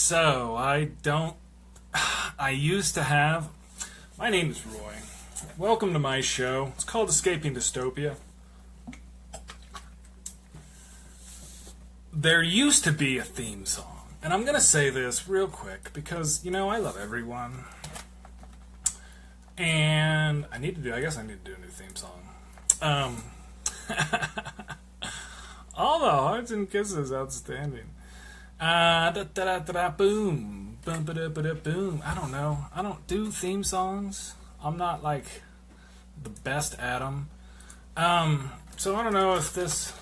So, I used to have... My name is Roy. Welcome to my show. It's called Escaping Dystopia. There used to be a theme song. And I'm going to say this real quick because, I love everyone. And I guess I need to do a new theme song. All the hearts and kisses, outstanding. Boom. Boom. I don't know. I don't do theme songs. I'm not like the best at them. So I don't know if this...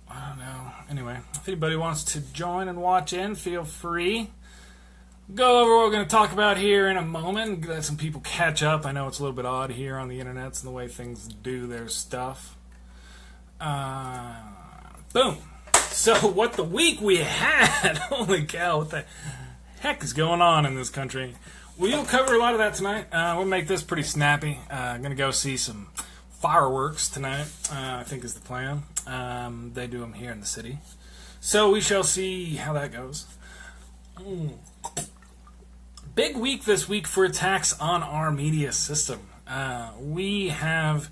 I don't know. Anyway, if anybody wants to join and watch in, feel free. Go over what we're going to talk about here in a moment. Let some people catch up. I know it's a little bit odd here on the internet and the way things do their stuff. Boom. So what the week we had, holy cow, what the heck is going on in this country? We'll cover a lot of that tonight. We'll make this pretty snappy. I'm going to go see some fireworks tonight, I think is the plan. They do them here in the city. So we shall see how that goes. Big week this week for attacks on our media system. We have...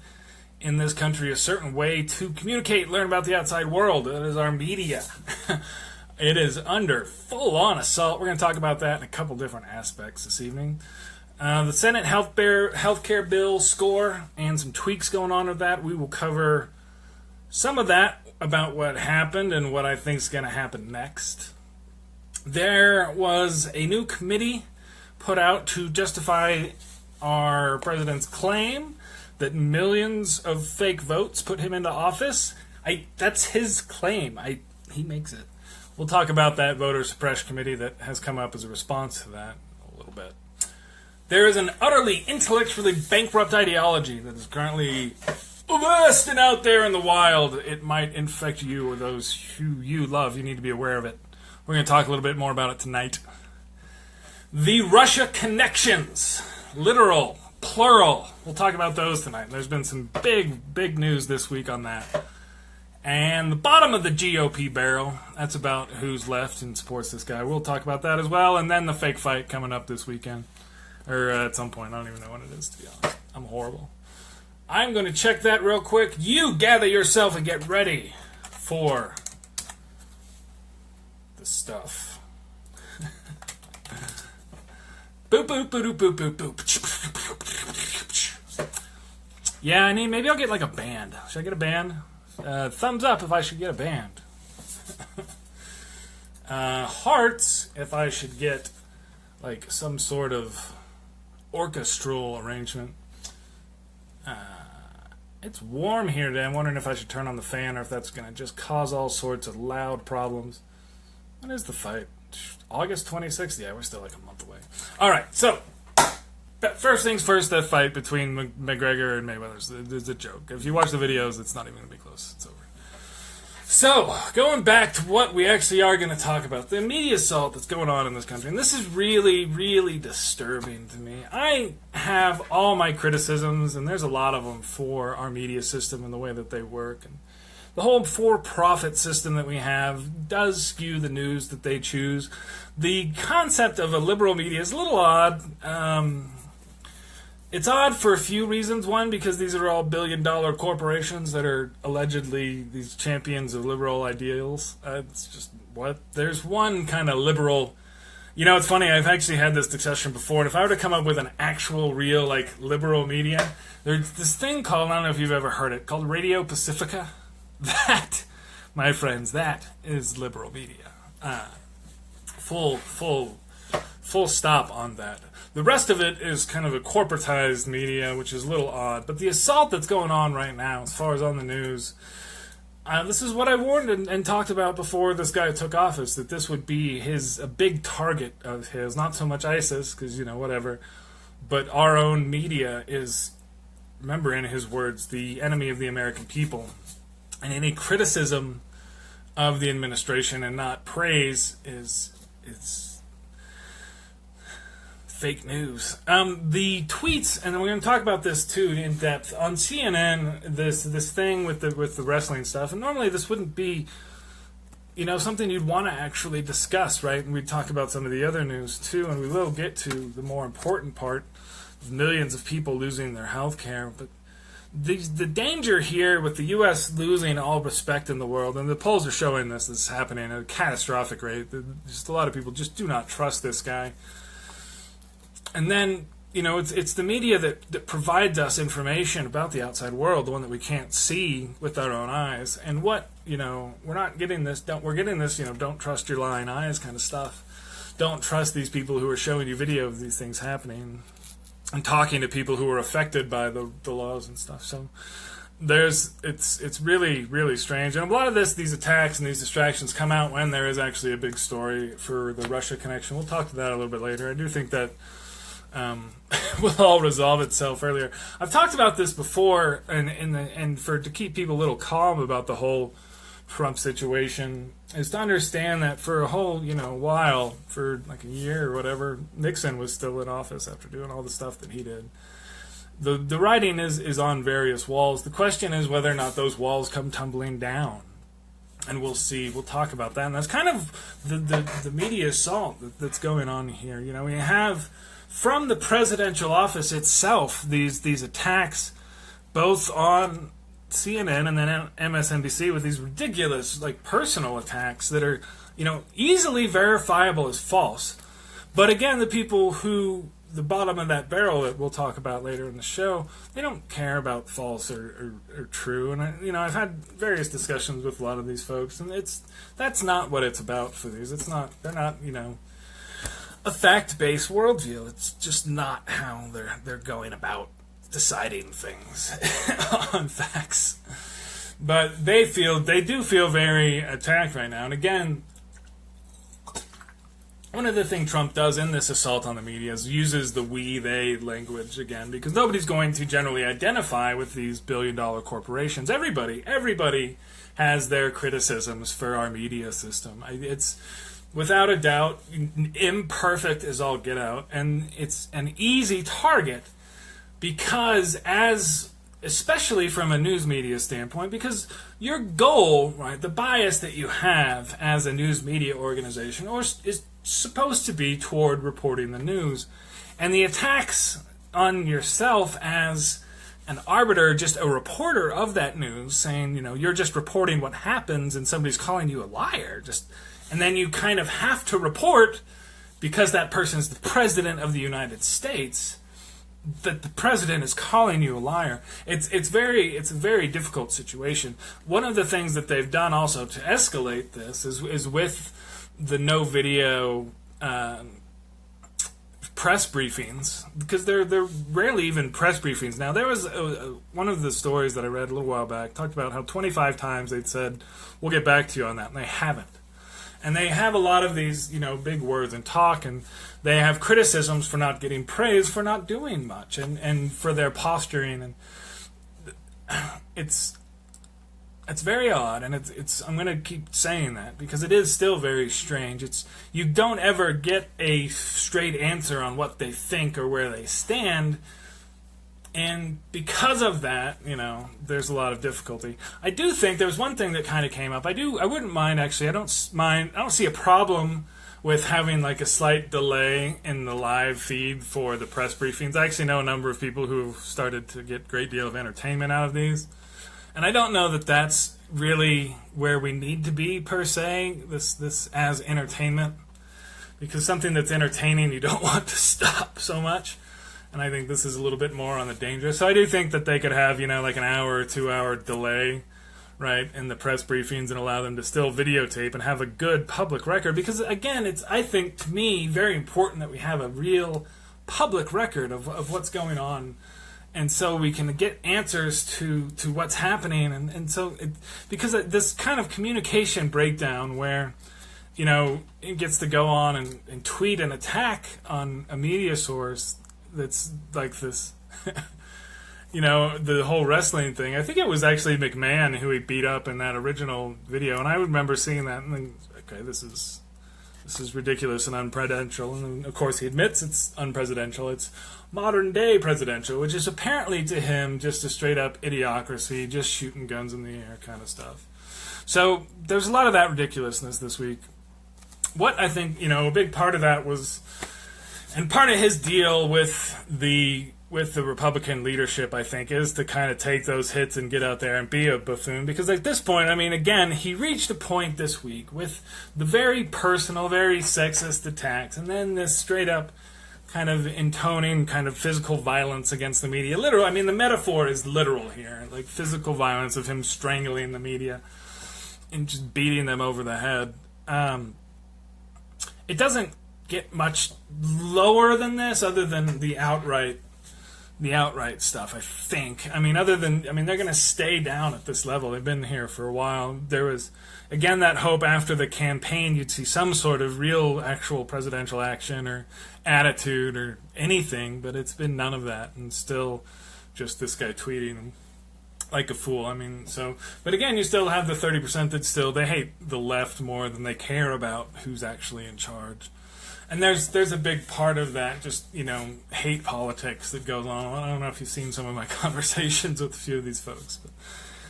in this country, a certain way to communicate, learn about the outside world. That is our media. It is under full-on assault. We're going to talk about that in a couple different aspects this evening. The Senate healthcare bill score and some tweaks going on with that. We will cover some of that about what happened and what I think is going to happen next. There was a new committee put out to justify our president's claim that millions of fake votes put him into office. That's his claim. He makes it. We'll talk about that voter suppression committee that has come up as a response to that a little bit. There is an utterly intellectually bankrupt ideology that is currently bursting out there in the wild. It might infect you or those who you love. You need to be aware of it. We're going to talk a little bit more about it tonight. The Russia connections. Literal. Plural. We'll talk about those tonight. There's been some big news this week on that. And the bottom of the GOP barrel, that's about who's left and supports this guy. We'll talk about that as well. And then the fake fight coming up this weekend. Or at some point. I don't even know when it is, to be honest. I'm horrible. I'm going to check that real quick. You gather yourself and get ready for the stuff. Boop, boop, boop, boop, boop, boop, boop. Yeah, maybe I'll get like a band. Should I get a band? Thumbs up if I should get a band. Hearts if I should get like some sort of orchestral arrangement. It's warm here today. I'm wondering if I should turn on the fan or if that's going to just cause all sorts of loud problems. When is the fight? August 26th? Yeah, we're still like a month away. Alright, so, first things first, that fight between McGregor and Mayweather is a joke. If you watch the videos, it's not even going to be close. It's over. So, going back to what we actually are going to talk about, the media assault that's going on in this country, and this is really, really disturbing to me. I have all my criticisms, and there's a lot of them, for our media system and the way that they work, and the whole for-profit system that we have does skew the news that they choose. The concept of a liberal media is a little odd. It's odd for a few reasons. One, because these are all billion-dollar corporations that are allegedly these champions of liberal ideals. It's just, what? There's one kind of liberal... it's funny, I've actually had this discussion before, and if I were to come up with an actual, real, liberal media, there's this thing called, I don't know if you've ever heard it, called Radio Pacifica. That, my friends, that is liberal media. Full stop on that. The rest of it is kind of a corporatized media, which is a little odd. But the assault that's going on right now, as far as on the news, this is what I warned and talked about before this guy took office, that this would be a big target of his. Not so much ISIS, because, whatever, but our own media is, remember in his words, the enemy of the American people. And any criticism of the administration and not praise is fake news. The tweets, and we're going to talk about this too in depth on CNN. This thing with the wrestling stuff, and normally this wouldn't be something you'd want to actually discuss, right? And we talk about some of the other news too, and we will get to the more important part of millions of people losing their health care. But the danger here with the U.S. losing all respect in the world, and the polls are showing this is happening at a catastrophic rate. Just a lot of people just do not trust this guy. And then, it's the media that provides us information about the outside world, the one that we can't see with our own eyes. And what, we're not getting this, we're getting this, don't trust your lying eyes kind of stuff. Don't trust these people who are showing you video of these things happening and talking to people who are affected by the laws and stuff. So it's really, really strange. And a lot of these attacks and these distractions come out when there is actually a big story for the Russia connection. We'll talk to that a little bit later. I do think that will all resolve itself earlier. I've talked about this before, and to keep people a little calm about the whole Trump situation is to understand that for a whole while, for like a year or whatever, Nixon was still in office after doing all the stuff that he did. The writing is on various walls. The question is whether or not those walls come tumbling down. And we'll see. We'll talk about that. And that's kind of the media assault that's going on here. We have from the presidential office itself these attacks, both on CNN and then MSNBC, with these ridiculous personal attacks that are easily verifiable as false. But again, the people who the bottom of that barrel that we'll talk about later in the show, they don't care about false or true. And I've had various discussions with a lot of these folks, and that's not what it's about for these. They're not a fact-based worldview. It's just not how they're going about deciding things on facts. But they do feel very attacked right now. And again, one of the things Trump does in this assault on the media is uses the we, they language again, because nobody's going to generally identify with these billion-dollar corporations. Everybody has their criticisms for our media system. It's without a doubt imperfect as all get out, and it's an easy target because especially from a news media standpoint, because your goal, right, the bias that you have as a news media organization is supposed to be toward reporting the news. And the attacks on yourself as an arbiter, just a reporter of that news, saying, you're just reporting what happens and somebody's calling you a liar. And then you kind of have to report, because that person's the president of the United States, that the president is calling you a liar. It's a very difficult situation. One of the things that they've done also to escalate this is with the no video press briefings, because they're rarely even press briefings now. There was one of the stories that I read a little while back talked about how 25 times they'd said, we'll get back to you on that, and they haven't. And they have a lot of these, big words and talk, and they have criticisms for not getting praise for not doing much, and for their posturing, and it's very odd, and I'm going to keep saying that because it is still very strange. You don't ever get a straight answer on what they think or where they stand. And because of that, there's a lot of difficulty. I do think there was one thing that kind of came up. I wouldn't mind, actually. I don't see a problem with having a slight delay in the live feed for the press briefings. I actually know a number of people who have started to get a great deal of entertainment out of these. And I don't know that that's really where we need to be, per se, this as entertainment. Because something that's entertaining, you don't want to stop so much. And I think this is a little bit more on the danger. So I do think that they could have, an hour or 2 hour delay, right, in the press briefings, and allow them to still videotape and have a good public record. Because, again, it's, I think, to me, very important that we have a real public record of what's going on. And so we can get answers to what's happening. And so, because this kind of communication breakdown where, it gets to go on and tweet an attack on a media source that's like this, the whole wrestling thing. I think it was actually McMahon who he beat up in that original video, and I remember seeing that and thinking, okay, this is ridiculous and unpresidential. And then, of course, he admits it's unpresidential. It's modern day presidential, which is apparently to him just a straight up idiocracy, just shooting guns in the air kind of stuff. So there's a lot of that ridiculousness this week. What I think, a big part of that was, and part of his deal with the Republican leadership, I think, is to kind of take those hits and get out there and be a buffoon. Because at this point, again, he reached a point this week with the very personal, very sexist attacks, and then this straight up kind of intoning kind of physical violence against the media. Literal, the metaphor is literal here. Like physical violence of him strangling the media and just beating them over the head. It doesn't get much lower than this other than the outright stuff, I think. Other than, they're going to stay down at this level. They've been here for a while. There was, again, that hope after the campaign you'd see some sort of real, actual presidential action or attitude or anything, but it's been none of that, and still just this guy tweeting like a fool. But again, you still have the 30% that still, they hate the left more than they care about who's actually in charge. And there's a big part of that, just, hate politics that goes on. I don't know if you've seen some of my conversations with a few of these folks, but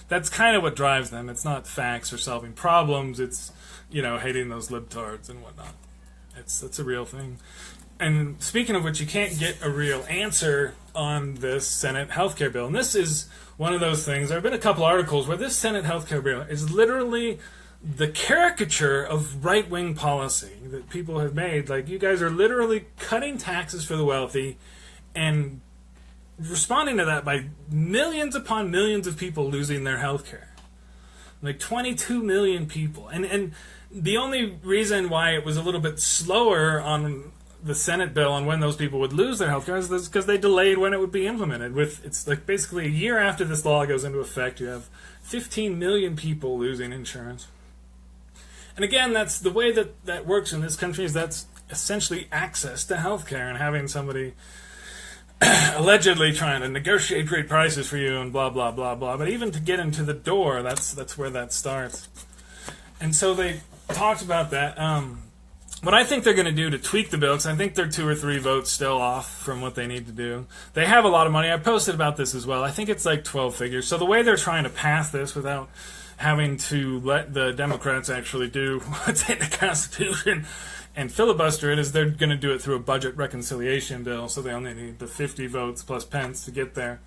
that's kind of what drives them. It's not facts or solving problems. It's, hating those libtards and whatnot. It's a real thing. And speaking of which, you can't get a real answer on this Senate healthcare bill. And this is one of those things. There have been a couple articles where this Senate healthcare bill is literally the caricature of right-wing policy that people have made. Like, you guys are literally cutting taxes for the wealthy and responding to that by millions upon millions of people losing their health care. Like 22 million people. And the only reason why it was a little bit slower on the Senate bill on when those people would lose their health care is because they delayed when it would be implemented. It's like basically a year after this law goes into effect, you have 15 million people losing insurance. And again, that's the way that works in this country, is that's essentially access to healthcare, and having somebody allegedly trying to negotiate great prices for you and blah, blah, blah, blah. But even to get into the door, that's where that starts. And so they talked about that. What I think they're going to do to tweak the bill, because I think they're 2 or 3 votes still off from what they need to do. They have a lot of money. I posted about this as well. I think it's like 12 figures. So the way they're trying to pass this without having to let the Democrats actually do what's in the Constitution and filibuster it is they're going to do it through a budget reconciliation bill. So they only need the 50 votes plus Pence to get there.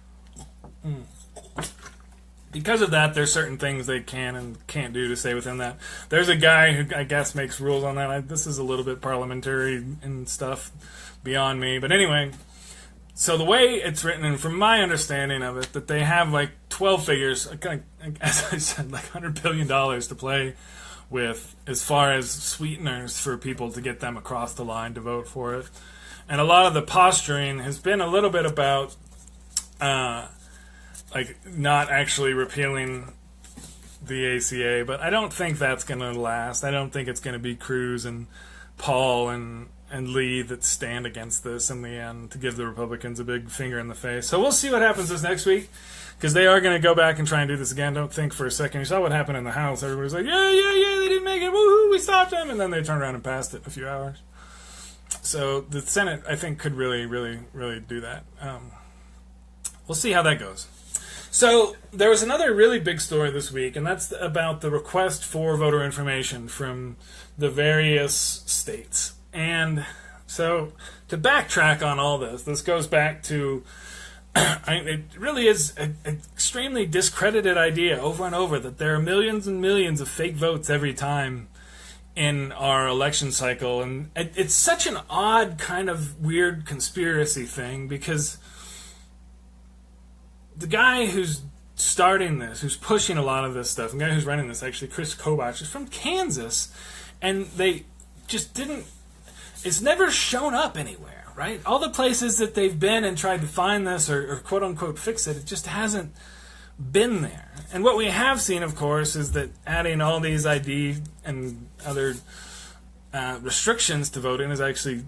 Because of that, there's certain things they can and can't do to stay within that. There's a guy who I guess makes rules on that. This is a little bit parliamentary and stuff beyond me. But anyway, so the way it's written, and from my understanding of it, that they have like 12 figures, as I said, like $100 billion to play with as far as sweeteners for people to get them across the line to vote for it. And a lot of the posturing has been a little bit about not actually repealing the ACA, but I don't think that's going to last. I don't think it's going to be Cruz and Paul and Lee that stand against this in the end to give the Republicans a big finger in the face. So we'll see what happens this next week, because they are going to go back and try and do this again. Don't think for a second. You saw what happened in the House. Everybody's like, yeah, they didn't make it. Woohoo, we stopped them. And then they turned around and passed it in a few hours. So the Senate, I think, could really, really, really do that. We'll see how that goes. So there was another really big story this week, and that's about the request for voter information from the various states. And so to backtrack on all this goes back to, it really is an extremely discredited idea over and over that there are millions and millions of fake votes every time in our election cycle. And it's such an odd kind of weird conspiracy thing, because the guy who's starting this, who's pushing a lot of this stuff, the guy who's running this, actually, Chris Kobach, is from Kansas, and they just didn't, it's never shown up anywhere, right? All the places that they've been and tried to find this or quote-unquote fix it, it just hasn't been there. And what we have seen, of course, is that adding all these ID and other restrictions to voting is actually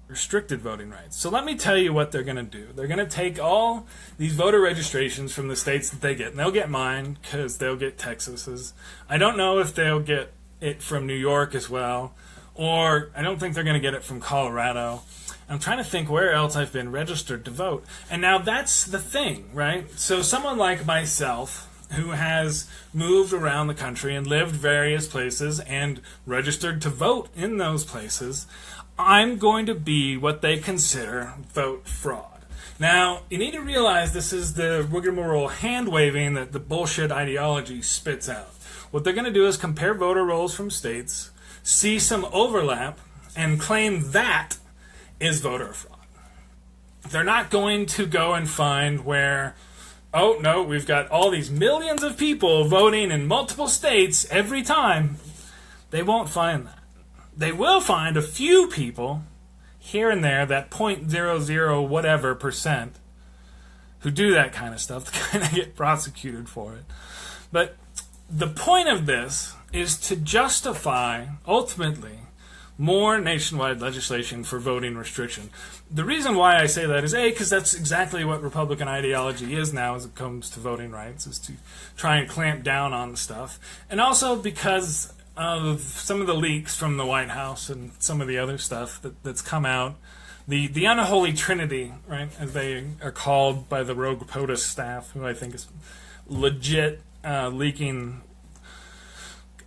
restricted voting rights. So let me tell you what they're going to do. They're going to take all these voter registrations from the states that they get, and they'll get mine because they'll get Texas's. I don't know if they'll get it from New York as well, or I don't think they're going to get it from Colorado. I'm trying to think where else I've been registered to vote. And now that's the thing, right? So someone like myself, who has moved around the country and lived various places and registered to vote in those places, I'm going to be what they consider vote fraud. Now, you need to realize this is the rigmarole hand-waving that the bullshit ideology spits out. What they're going to do is compare voter rolls from states, see some overlap, and claim that is voter fraud. They're not going to go and find where, oh, no, we've got all these millions of people voting in multiple states every time. They won't find that. They will find a few people here and there, that 0.00 whatever percent, who do that kind of stuff, to kind of get prosecuted for it. But the point of this is to justify, ultimately, more nationwide legislation for voting restriction. The reason why I say that is, A, because that's exactly what Republican ideology is now as it comes to voting rights, is to try and clamp down on the stuff. And also because of some of the leaks from the White House and some of the other stuff that's come out. The unholy trinity, right, as they are called by the rogue POTUS staff, who I think is legit leaking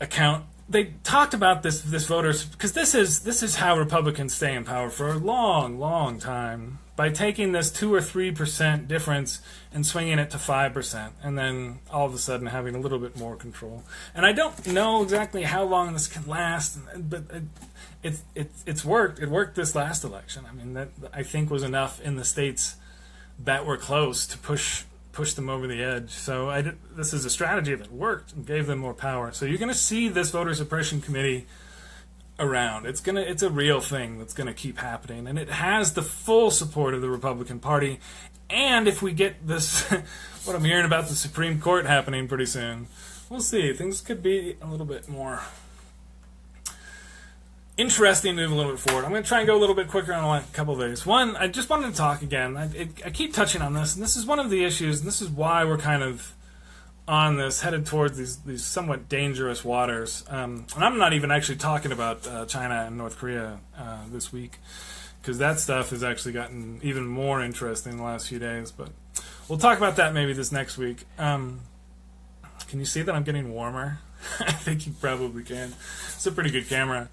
account. They talked about this voters, because this is how Republicans stay in power for a long, long time, by taking this 2 or 3% difference and swinging it to 5%, and then all of a sudden having a little bit more control. And I don't know exactly how long this can last, but it's worked. It worked this last election. I mean, that I think was enough in the states that were close to push them over the edge. So this is a strategy that worked and gave them more power. So you're going to see this voter suppression committee around. It's a real thing that's going to keep happening, and it has the full support of the Republican Party. And if we get this, what I'm hearing about the Supreme Court happening pretty soon, we'll see. Things could be a little bit more interesting, move a little bit forward. I'm going to try and go a little bit quicker on a couple of these. One, I just wanted to talk again. I keep touching on this, and this is one of the issues, and this is why we're kind of on this, headed towards these somewhat dangerous waters. And I'm not even actually talking about China and North Korea this week, because that stuff has actually gotten even more interesting in the last few days. But we'll talk about that maybe this next week. Can you see that I'm getting warmer? I think you probably can. It's a pretty good camera.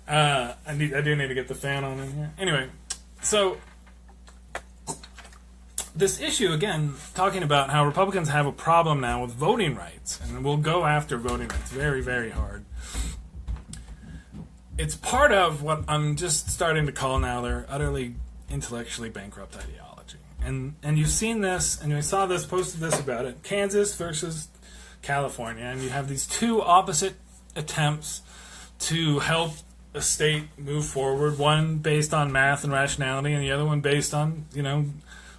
I do need to get the fan on in here. Anyway, so this issue, again, talking about how Republicans have a problem now with voting rights, and we'll go after voting rights very, very hard. It's part of what I'm just starting to call now their utterly intellectually bankrupt ideology. And you've seen this, and you saw this, posted this about it, Kansas versus California, and you have these two opposite attempts to help a state move forward, one based on math and rationality, and the other one based on,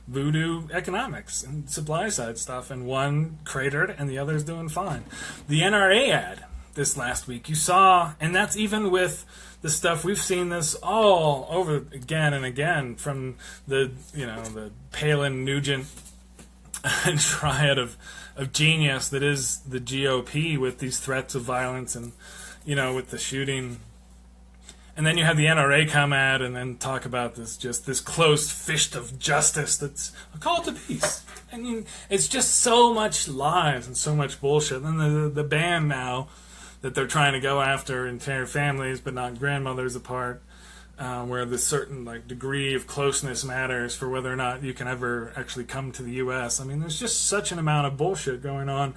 voodoo economics and supply side stuff, and one cratered and the other's doing fine. The NRA ad this last week, you saw, and that's even with the stuff, we've seen this all over again and again from the Palin Nugent triad of genius that is the GOP, with these threats of violence and, with the shooting. And then you have the NRA come out and then talk about this closed fist of justice that's a call to peace. I mean, it's just so much lies and so much bullshit. And then the ban now that they're trying to go after entire families but not grandmothers apart, where this certain degree of closeness matters for whether or not you can ever actually come to the U.S. I mean, there's just such an amount of bullshit going on.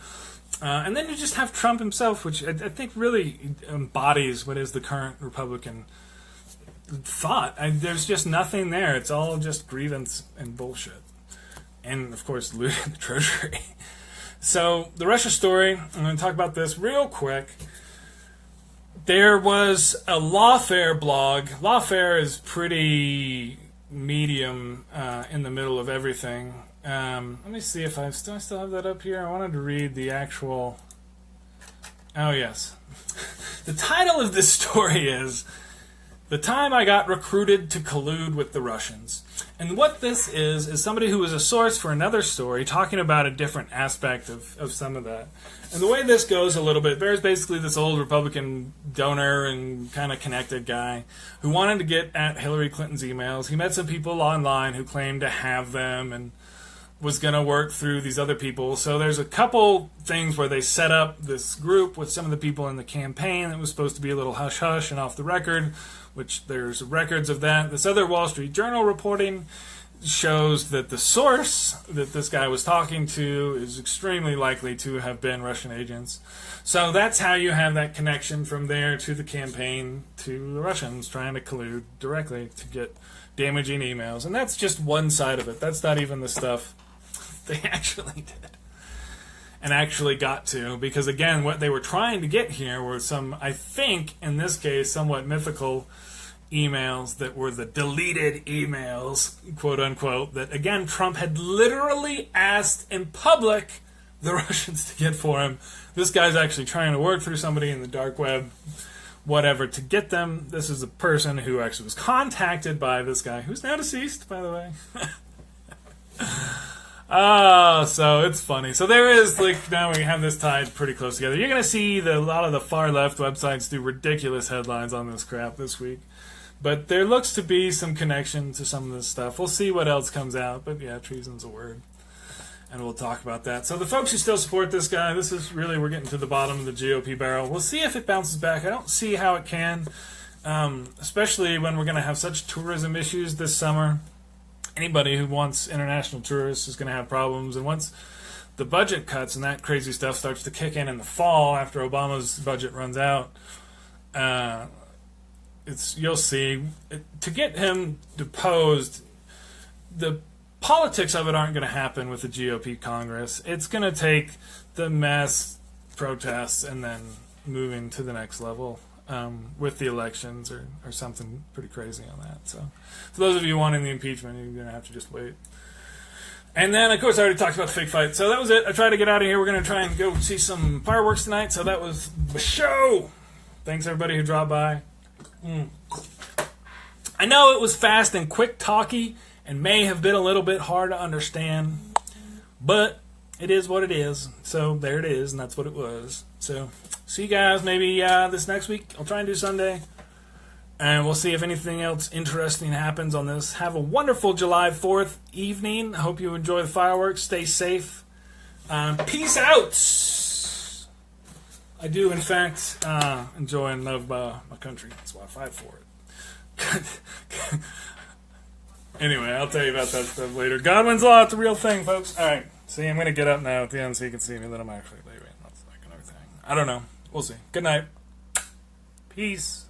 And then you just have Trump himself, which I think really embodies what is the current Republican thought. There's just nothing there. It's all just grievance and bullshit. And, of course, looting the Treasury. So, the Russia story, I'm going to talk about this real quick. There was a Lawfare blog. Lawfare is pretty medium in the middle of everything. Let me see if I still have that up here. I wanted to read the actual... Oh, yes. The title of this story is The Time I Got Recruited to Collude with the Russians. And what this is somebody who was a source for another story talking about a different aspect of some of that. And the way this goes a little bit, there's basically this old Republican donor and kind of connected guy who wanted to get at Hillary Clinton's emails. He met some people online who claimed to have them, and was going to work through these other people. So there's a couple things where they set up this group with some of the people in the campaign that was supposed to be a little hush-hush and off the record, which there's records of that. This other Wall Street Journal reporting shows that the source that this guy was talking to is extremely likely to have been Russian agents. So that's how you have that connection from there to the campaign to the Russians trying to collude directly to get damaging emails. And that's just one side of it. That's not even the stuff they actually did and actually got to, because again, what they were trying to get here were some, I think in this case, somewhat mythical emails that were the deleted emails, quote unquote, that again Trump had literally asked in public the Russians to get for him. This guy's actually trying to work through somebody in the dark web, whatever, to get them. This is a person who actually was contacted by this guy, who's now deceased, by the way. Oh, so it's funny. So there is, like, now we have this tied pretty close together. You're going to see a lot of the far left websites do ridiculous headlines on this crap this week. But there looks to be some connection to some of this stuff. We'll see what else comes out. But yeah, treason's a word. And we'll talk about that. So the folks who still support this guy, this is really, we're getting to the bottom of the GOP barrel. We'll see if it bounces back. I don't see how it can, especially when we're going to have such tourism issues this summer. Anybody who wants international tourists is going to have problems. And once the budget cuts and that crazy stuff starts to kick in the fall after Obama's budget runs out, you'll see, to get him deposed, the politics of it aren't going to happen with the GOP Congress. It's going to take the mass protests and then moving to the next level with the elections or something pretty crazy on that. So for those of you wanting the impeachment, you're going to have to just wait. And then, of course, I already talked about the fake fight. So that was it. I tried to get out of here. We're going to try and go see some fireworks tonight. So that was the show. Thanks, everybody who dropped by. I know it was fast and quick talky and may have been a little bit hard to understand, but it is what it is. So there it is, and that's what it was. So see you guys maybe this next week. I'll try and do Sunday, and we'll see if anything else interesting happens on this. Have a wonderful July 4th evening. I hope you enjoy the fireworks. Stay safe. Peace out. I do, in fact, enjoy and love my country. That's why I fight for it. Anyway, I'll tell you about that stuff later. Godwin's Law, it's a real thing, folks. All right. See, I'm going to get up now at the end so you can see me that I'm actually leaving. That's like another thing. I don't know. We'll see. Good night. Peace.